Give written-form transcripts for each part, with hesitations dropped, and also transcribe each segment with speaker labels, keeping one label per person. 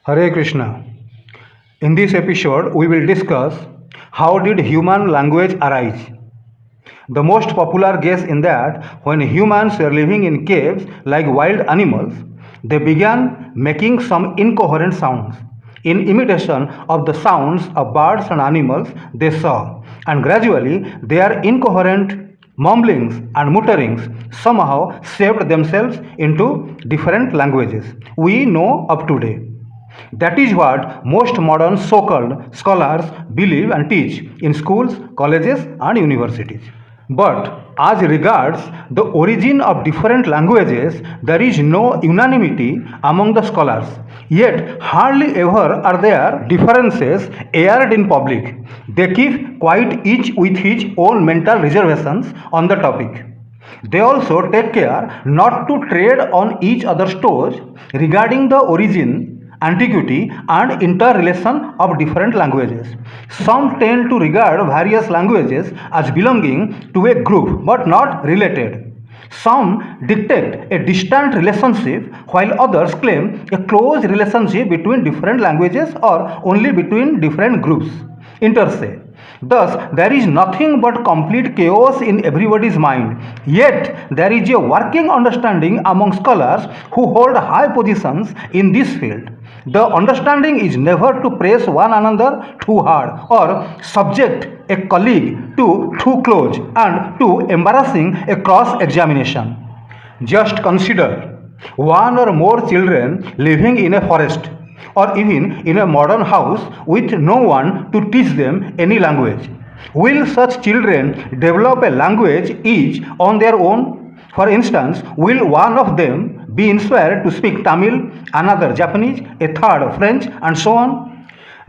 Speaker 1: Hare Krishna. In this episode, we will discuss how did human language arise. The most popular guess in that when humans were living in caves like wild animals, they began making some incoherent sounds in imitation of the sounds of birds and animals they saw, and gradually their incoherent mumblings and mutterings somehow shaped themselves into different languages we know of today. That is what most modern so called scholars believe and teach in schools, colleges, and universities. But as regards the origin of different languages, there is no unanimity among the scholars. Yet, hardly ever are there differences aired in public. They keep quiet each with his own mental reservations on the topic. They also take care not to tread on each other's toes regarding the origin, antiquity, and interrelation of different languages. Some tend to regard various languages as belonging to a group but not related. Some dictate a distant relationship while others claim a close relationship between different languages or only between different groups, inter se. Thus, there is nothing but complete chaos in everybody's mind. Yet, there is a working understanding among scholars who hold high positions in this field. The understanding is never to press one another too hard or subject a colleague to too close and too embarrassing a cross examination. Just consider one or more children living in a forest or even in a modern house with no one to teach them any language. Will such children develop a language each on their own? For instance, will one of them be inspired to speak Tamil, another Japanese, a third French, and so on?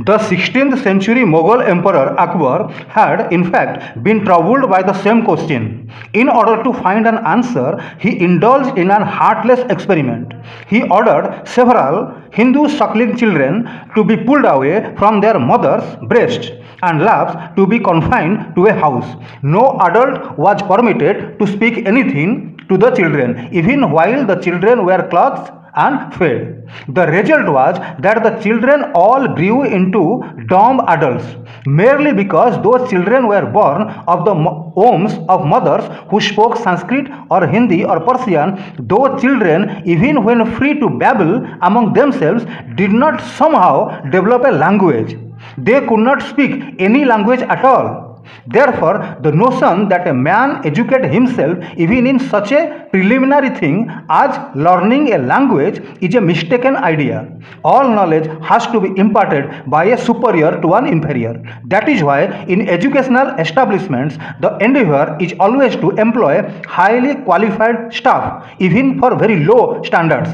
Speaker 1: The 16th century Mughal Emperor Akbar had in fact been troubled by the same question. In order to find an answer, he indulged in an heartless experiment. He ordered several Hindu suckling children to be pulled away from their mother's breasts and laps to be confined to a house. No adult was permitted to speak anything to the children, even while the children were clothed and fed. The result was that the children all grew into dumb adults merely because those children were born of the wombs of mothers who spoke Sanskrit or Hindi or Persian. Those children, even when free to babble among themselves, did not somehow develop a language. They could not speak any language at all. Therefore, the notion that a man educate himself even in such a preliminary thing as learning a language is a mistaken idea. All knowledge has to be imparted by a superior to an inferior. That is why in educational establishments, the endeavor is always to employ highly qualified staff, even for very low standards.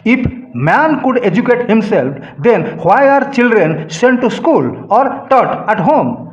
Speaker 1: If man could educate himself, then why are children sent to school or taught at home?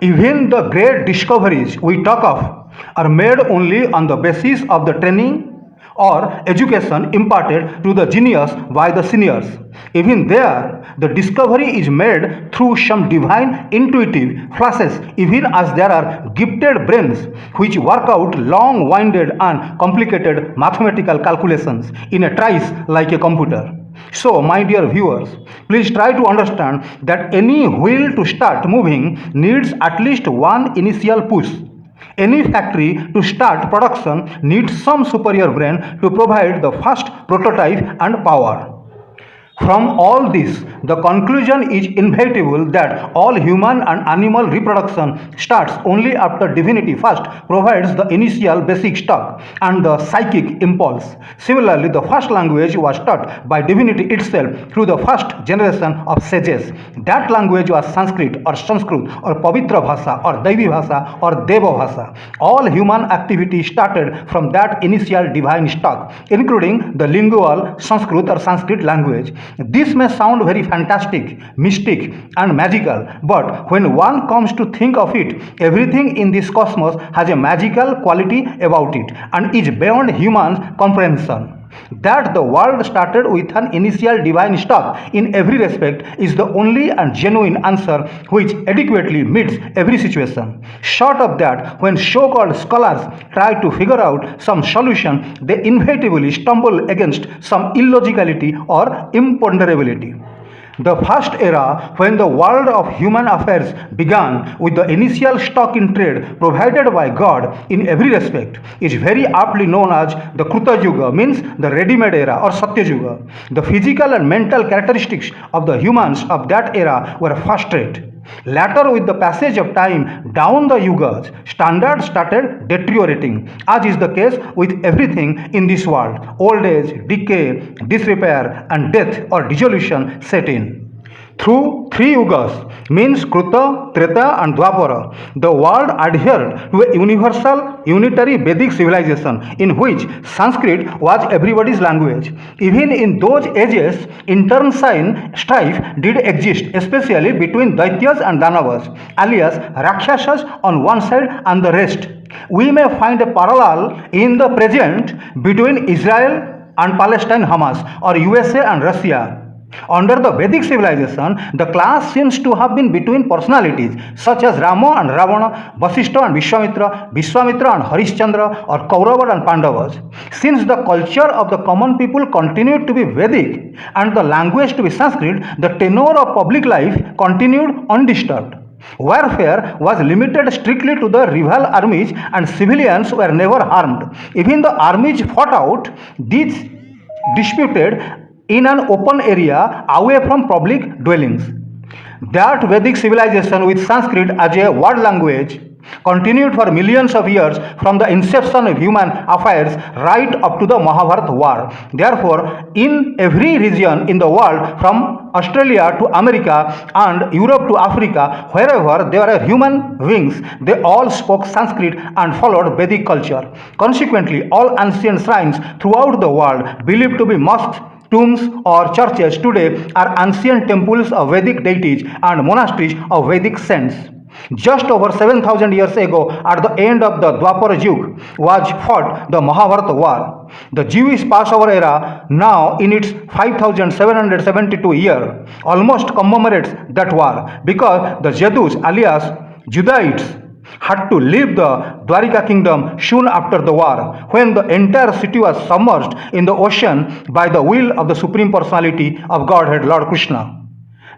Speaker 1: Even the great discoveries we talk of are made only on the basis of the training or education imparted to the genius by the seniors. Even there, the discovery is made through some divine intuitive flashes, even as there are gifted brains which work out long-winded and complicated mathematical calculations in a trice like a computer. So, my dear viewers, please try to understand that any wheel to start moving needs at least one initial push. Any factory to start production needs some superior brain to provide the first prototype and power. From all this, the conclusion is inevitable that all human and animal reproduction starts only after divinity first provides the initial basic stock and the psychic impulse. Similarly, the first language was taught by divinity itself through the first generation of sages. That language was Sanskrit or Sānskrit or Pavitra Bhasha or Devi Bhasha or Deva Bhasha. All human activity started from that initial divine stock, including the lingual Sanskrit or Sanskrit language. This may sound very fantastic, mystic, and magical, but when one comes to think of it, everything in this cosmos has a magical quality about it and is beyond human comprehension. That the world started with an initial divine stock in every respect is the only and genuine answer which adequately meets every situation. Short of that, when so-called scholars try to figure out some solution, they inevitably stumble against some illogicality or imponderability. The first era, when the world of human affairs began with the initial stock in trade provided by God in every respect, is very aptly known as the Kruta Yuga, means the ready-made era or Satya Yuga. The physical and mental characteristics of the humans of that era were first-rate. Later, with the passage of time down the yugas, standards started deteriorating, as is the case with everything in this world. Old age, decay, disrepair, and death or dissolution set in. Through three yugas, means Kruta, Treta, and Dwapara, the world adhered to a universal, unitary Vedic civilization in which Sanskrit was everybody's language. Even in those ages, internecine strife did exist, especially between Daityas and Danavas, alias Rakshasas on one side and the rest. We may find a parallel in the present between Israel and Palestine Hamas, or USA and Russia. Under the Vedic civilization, the clash seems to have been between personalities such as Rama and Ravana, Vasishta and Vishwamitra, Vishwamitra and Harishchandra, or Kauravas and Pandavas. Since the culture of the common people continued to be Vedic and the language to be Sanskrit, the tenor of public life continued undisturbed. Warfare was limited strictly to the rival armies and civilians were never harmed. Even the armies fought out these disputed in an open area away from public dwellings. That Vedic civilization with Sanskrit as a world language continued for millions of years from the inception of human affairs right up to the Mahabharata war. Therefore, in every region in the world, from Australia to America and Europe to Africa, wherever there were human beings, they all spoke Sanskrit and followed Vedic culture. Consequently, all ancient shrines throughout the world, believed to be mosques, tombs, or churches today, are ancient temples of Vedic deities and monasteries of Vedic saints. Just over 7,000 years ago, at the end of the Dwapara Yuga, was fought the Mahabharata war. The Jewish Passover era, now in its 5,772 year, almost commemorates that war, because the Jews, alias Judahites, had to leave the Dwarika kingdom soon after the war, when the entire city was submerged in the ocean by the will of the Supreme Personality of Godhead, Lord Krishna.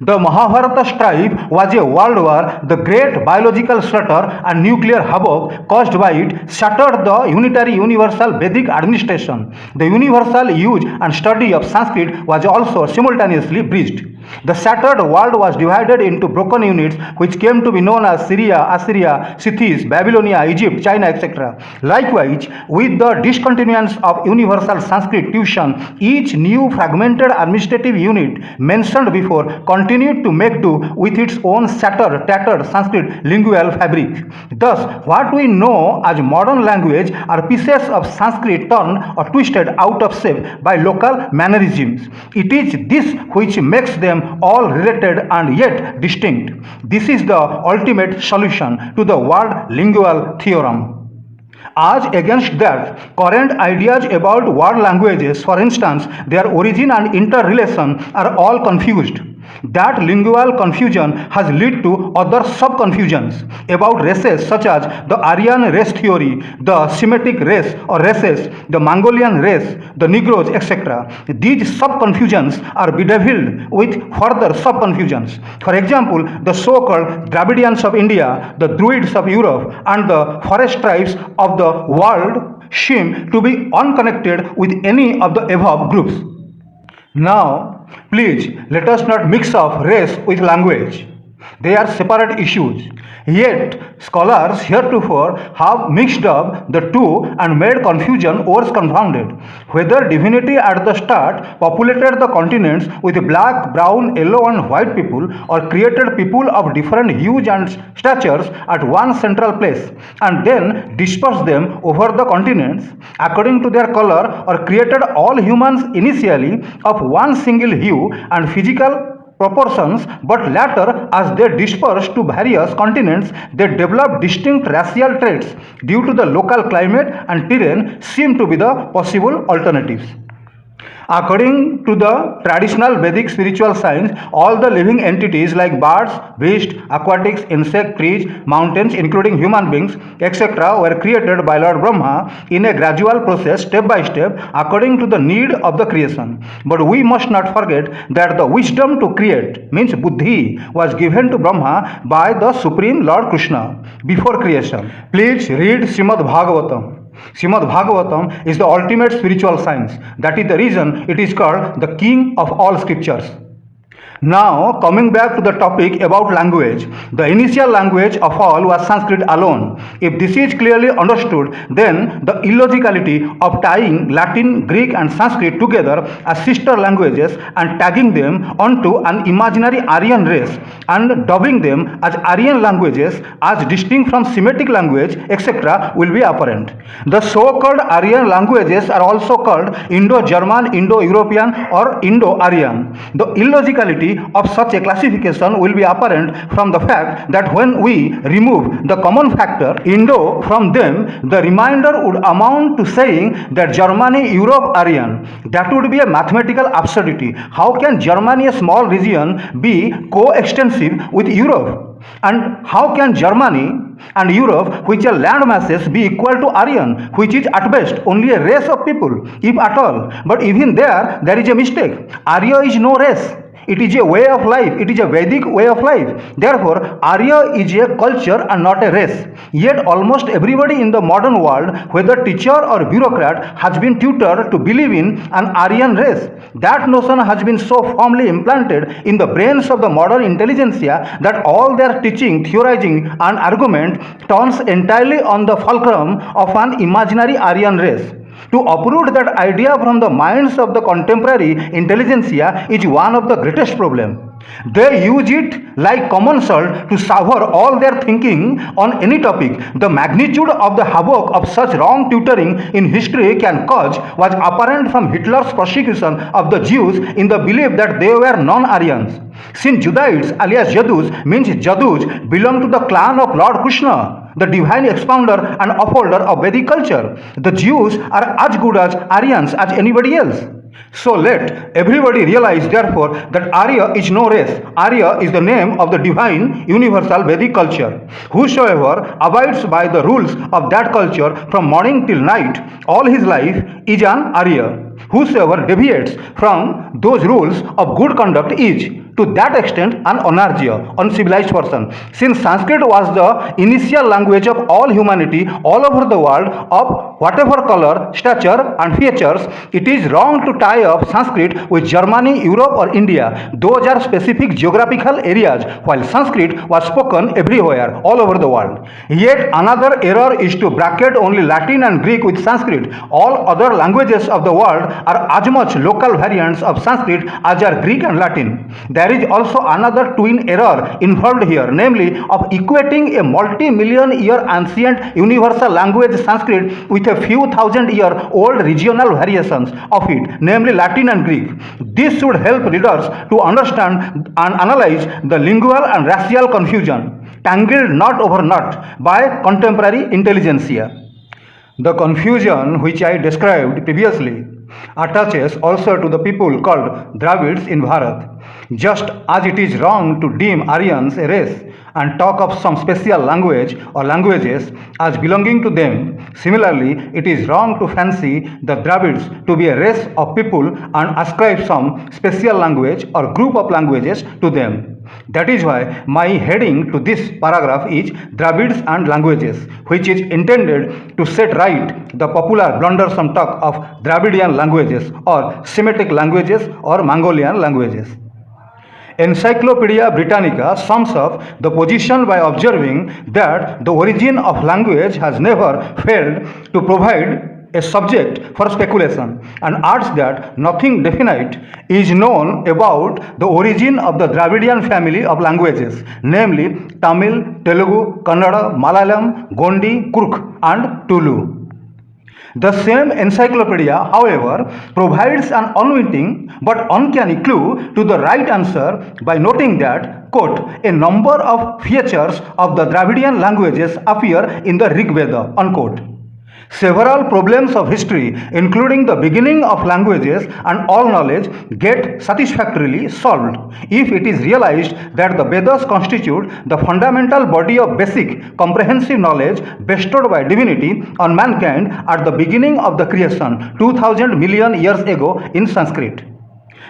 Speaker 1: The Mahabharata strife was a world war. The great biological slaughter and nuclear havoc caused by it shattered the unitary universal Vedic administration. The universal use and study of Sanskrit was also simultaneously breached. The shattered world was divided into broken units which came to be known as Syria, Assyria, Scythia, Babylonia, Egypt, China, etc. Likewise, with the discontinuance of universal Sanskrit tuition, each new fragmented administrative unit mentioned before continued to make do with its own shattered, tattered Sanskrit lingual fabric. Thus, what we know as modern language are pieces of Sanskrit torn or twisted out of shape by local mannerisms. It is this which makes them all related and yet distinct. This is the ultimate solution to the world lingual theorem. As against that, current ideas about world languages, for instance, their origin and interrelation, are all confused. That lingual confusion has led to other sub-confusions about races such as the Aryan race theory, the Semitic race or races, the Mongolian race, the Negroes, etc. These sub-confusions are bedeviled with further sub-confusions. For example, the so-called Dravidians of India, the Druids of Europe, and the forest tribes of the world seem to be unconnected with any of the above groups. Now, please let us not mix up race with language. They are separate issues. Yet, scholars heretofore have mixed up the two and made confusion worse confounded. Whether divinity at the start populated the continents with black, brown, yellow, and white people, or created people of different hues and statures at one central place, and then dispersed them over the continents according to their color, or created all humans initially of one single hue and physical proportions, but later, as they dispersed to various continents, they developed distinct racial traits due to the local climate and terrain, seem to be the possible alternatives. According to the traditional Vedic spiritual science, all the living entities like birds, beasts, aquatics, insects, trees, mountains, including human beings, etc., were created by Lord Brahma in a gradual process, step by step, according to the need of the creation. But we must not forget that the wisdom to create, means buddhi, was given to Brahma by the Supreme Lord Krishna before creation. Please read Srimad Bhagavatam. Srimad Bhagavatam is the ultimate spiritual science. That is the reason it is called the king of all scriptures. Now, coming back to the topic about language, the initial language of all was Sanskrit alone. If this is clearly understood, then the illogicality of tying Latin, Greek and Sanskrit together as sister languages and tagging them onto an imaginary Aryan race and dubbing them as Aryan languages as distinct from Semitic language, etc. will be apparent. The so-called Aryan languages are also called Indo-German, Indo-European or Indo-Aryan. The illogicality of such a classification will be apparent from the fact that when we remove the common factor Indo from them, the remainder would amount to saying that Germany, Europe, Aryan. That would be a mathematical absurdity. How can Germany, a small region, be coextensive with Europe? And how can Germany and Europe, which are land masses, be equal to Aryan, which is at best only a race of people, if at all? But even there is a mistake. Arya is no race. It is a way of life. It is a Vedic way of life. Therefore, Arya is a culture and not a race. Yet almost everybody in the modern world, whether teacher or bureaucrat, has been tutored to believe in an Aryan race. That notion has been so firmly implanted in the brains of the modern intelligentsia that all their teaching, theorizing and argument turns entirely on the fulcrum of an imaginary Aryan race. To uproot that idea from the minds of the contemporary intelligentsia is one of the greatest problems. They use it like common salt to sever all their thinking on any topic. The magnitude of the havoc of such wrong tutoring in history can cause was apparent from Hitler's persecution of the Jews in the belief that they were non-Aryans. Since Judahites alias Jadus means Jadus belong to the clan of Lord Krishna, the divine expounder and upholder of Vedic culture. The Jews are as good as Aryans as anybody else. So let everybody realize therefore that Arya is no race. Arya is the name of the divine universal Vedic culture. Whosoever abides by the rules of that culture from morning till night all his life is an Arya. Whosoever deviates from those rules of good conduct is, to that extent, an Anarya, uncivilized person. Since Sanskrit was the initial language of all humanity all over the world of whatever color, stature and features, it is wrong to tie up Sanskrit with Germany, Europe or India. Those are specific geographical areas, while Sanskrit was spoken everywhere, all over the world. Yet another error is to bracket only Latin and Greek with Sanskrit. All other languages of the world are as much local variants of Sanskrit as are Greek and Latin. There is also another twin error involved here, namely of equating a multi-million year ancient universal language Sanskrit with a few thousand-year-old regional variations of it, namely Latin and Greek. This should help readers to understand and analyze the lingual and racial confusion, tangled knot over knot by contemporary intelligentsia. The confusion which I described previously attaches also to the people called Dravids in Bharat. Just as it is wrong to deem Aryans a race and talk of some special language or languages as belonging to them, similarly, it is wrong to fancy the Dravids to be a race of people and ascribe some special language or group of languages to them. That is why my heading to this paragraph is Dravids and Languages, which is intended to set right the popular blundersome talk of Dravidian languages or Semitic languages or Mongolian languages. Encyclopedia Britannica sums up the position by observing that the origin of language has never failed to provide a subject for speculation and adds that nothing definite is known about the origin of the Dravidian family of languages, namely Tamil, Telugu, Kannada, Malayalam, Gondi, Kurk and Tulu. The same encyclopedia, however, provides an unwitting but uncanny clue to the right answer by noting that, quote, a number of features of the Dravidian languages appear in the Rig Veda, unquote. Several problems of history, including the beginning of languages and all knowledge, get satisfactorily solved if it is realized that the Vedas constitute the fundamental body of basic, comprehensive knowledge bestowed by divinity on mankind at the beginning of the creation 2000 million years ago in Sanskrit.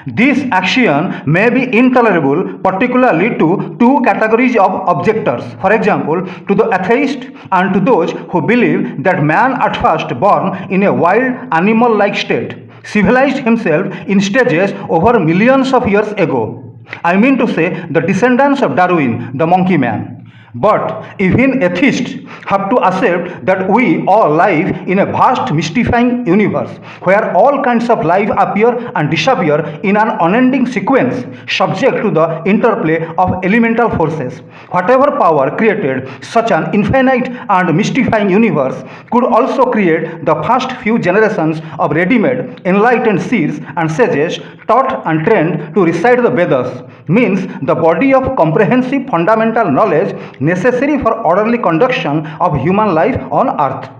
Speaker 1: This axiom may be intolerable particularly to two categories of objectors, for example, to the atheist and to those who believe that man at first born in a wild animal-like state civilized himself in stages over millions of years ago. I mean to say the descendants of Darwin, the monkey man. But even atheists have to accept that we all live in a vast mystifying universe where all kinds of life appear and disappear in an unending sequence subject to the interplay of elemental forces. Whatever power created such an infinite and mystifying universe could also create the first few generations of ready-made enlightened seers and sages taught and trained to recite the Vedas, means the body of comprehensive fundamental knowledge necessary for orderly conduction of human life on earth.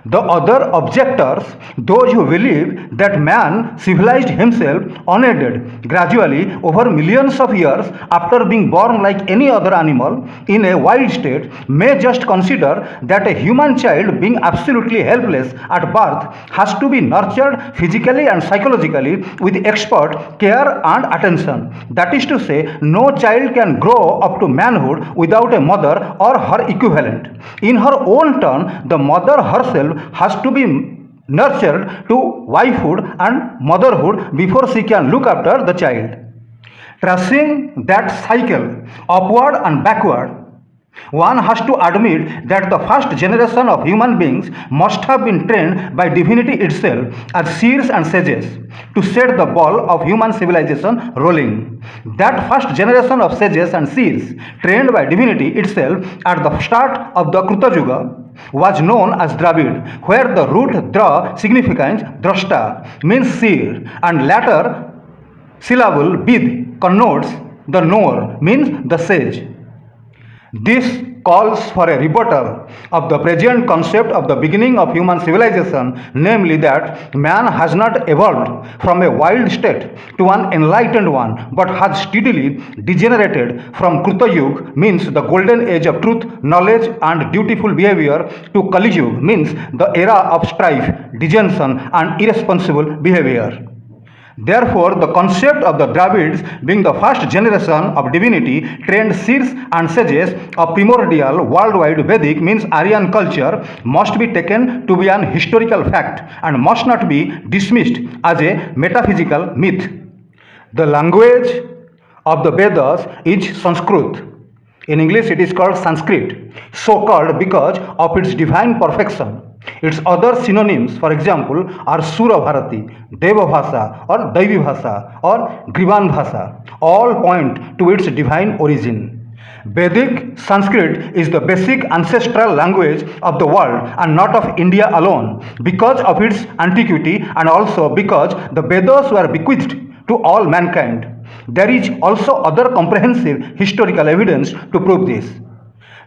Speaker 1: The other objectors, those who believe that man civilized himself unaided gradually over millions of years after being born like any other animal in a wild state, may just consider that a human child being absolutely helpless at birth has to be nurtured physically and psychologically with expert care and attention. That is to say, no child can grow up to manhood without a mother or her equivalent. In her own turn, the mother herself has to be nurtured to wifehood and motherhood before she can look after the child. Tracing that cycle upward and backward, one has to admit that the first generation of human beings must have been trained by divinity itself as seers and sages to set the ball of human civilization rolling. That first generation of sages and seers, trained by divinity itself at the start of the Kruta Yuga, was known as Dravid, where the root Dra signifies drashta, means seer, and latter syllable Vid connotes the knower, means the sage. This calls for a rebuttal of the present concept of the beginning of human civilization, namely that man has not evolved from a wild state to an enlightened one, but has steadily degenerated from Kruta Yuga, means the golden age of truth, knowledge and dutiful behavior, to Kali Yuga, means the era of strife, dissension and irresponsible behavior. Therefore, the concept of the Dravids being the first generation of divinity trained seers and sages of primordial worldwide Vedic, means Aryan culture, must be taken to be an historical fact and must not be dismissed as a metaphysical myth. The language of the Vedas is Sanskrit. In English it is called Sanskrit, so called because of its divine perfection. Its other synonyms, for example, are Sura Bharati, Deva Bhasa or Daivi Bhasa or Grivan Bhasa. All point to its divine origin. Vedic Sanskrit is the basic ancestral language of the world and not of India alone, because of its antiquity and also because the Vedas were bequeathed to all mankind. There is also other comprehensive historical evidence to prove this.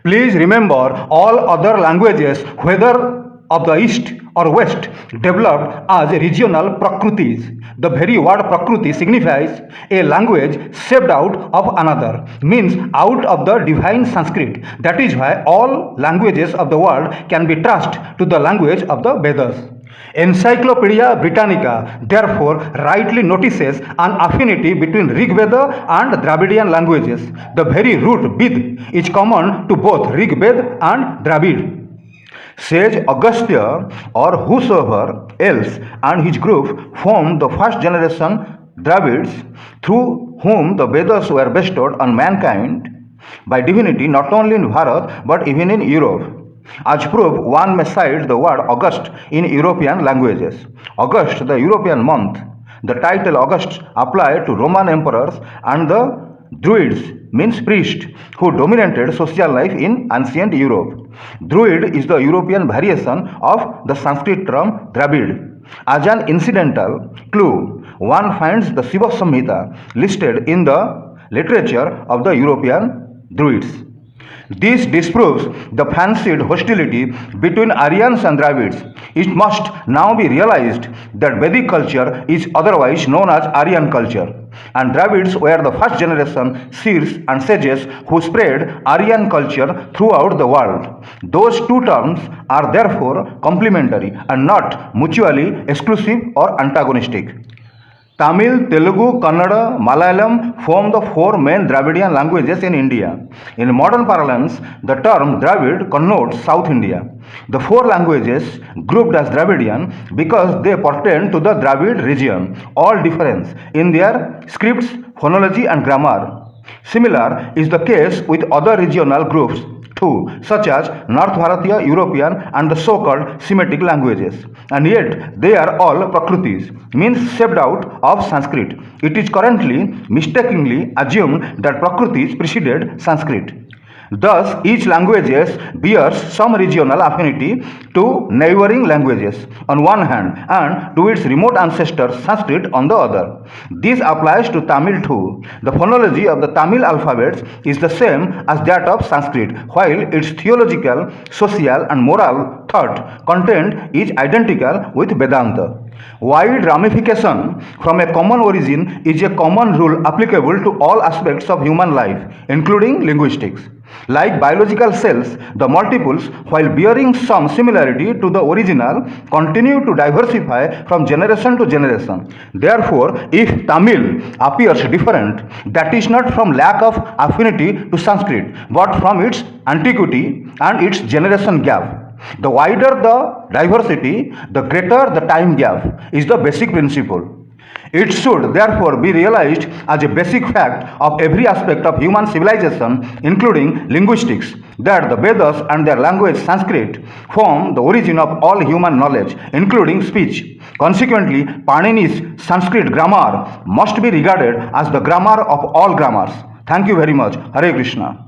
Speaker 1: Please remember, all other languages, whether of the East or West, developed as regional prakrutis. The very word prakruti signifies a language shaped out of another, means out of the divine Sanskrit. That is why all languages of the world can be traced to the language of the Vedas. Encyclopedia Britannica therefore rightly notices an affinity between Rig Veda and Dravidian languages. The very root Vid is common to both Rig Veda and Dravid. Sage Agastya or whosoever else and his group formed the first generation Dravids, through whom the Vedas were bestowed on mankind by divinity not only in Bharat but even in Europe. As proof, one may cite the word August in European languages. August, the European month. The title August applied to Roman emperors and the Druids, means priest, who dominated social life in ancient Europe. Druid is the European variation of the Sanskrit term Dravid. As an incidental clue, one finds the Shiva Samhita listed in the literature of the European Druids. This disproves the fancied hostility between Aryans and Dravids. It must now be realized that Vedic culture is otherwise known as Aryan culture, and Dravids were the first generation seers and sages who spread Aryan culture throughout the world. Those two terms are therefore complementary and not mutually exclusive or antagonistic. Tamil, Telugu, Kannada, Malayalam form the four main Dravidian languages in India. In modern parlance, the term Dravid connotes South India. The four languages grouped as Dravidian because they pertain to the Dravid region, all difference in their scripts, phonology and grammar. Similar is the case with other regional groups too, such as North Bharatiya, European and the so-called Semitic languages. And yet they are all Prakritis, means shaped out of Sanskrit. It is currently mistakenly assumed that Prakritis preceded Sanskrit. Thus, each language bears some regional affinity to neighboring languages on one hand and to its remote ancestor Sanskrit on the other. This applies to Tamil too. The phonology of the Tamil alphabets is the same as that of Sanskrit, while its theological, social and moral thought content is identical with Vedanta. Wide ramification from a common origin is a common rule applicable to all aspects of human life, including linguistics. Like biological cells, the multiples, while bearing some similarity to the original, continue to diversify from generation to generation. Therefore, if Tamil appears different, that is not from lack of affinity to Sanskrit, but from its antiquity and its generation gap. The wider the diversity, the greater the time gap is the basic principle. It should therefore be realized as a basic fact of every aspect of human civilization, including linguistics, that the Vedas and their language Sanskrit form the origin of all human knowledge, including speech. Consequently, Panini's Sanskrit grammar must be regarded as the grammar of all grammars. Thank you very much. Hare Krishna.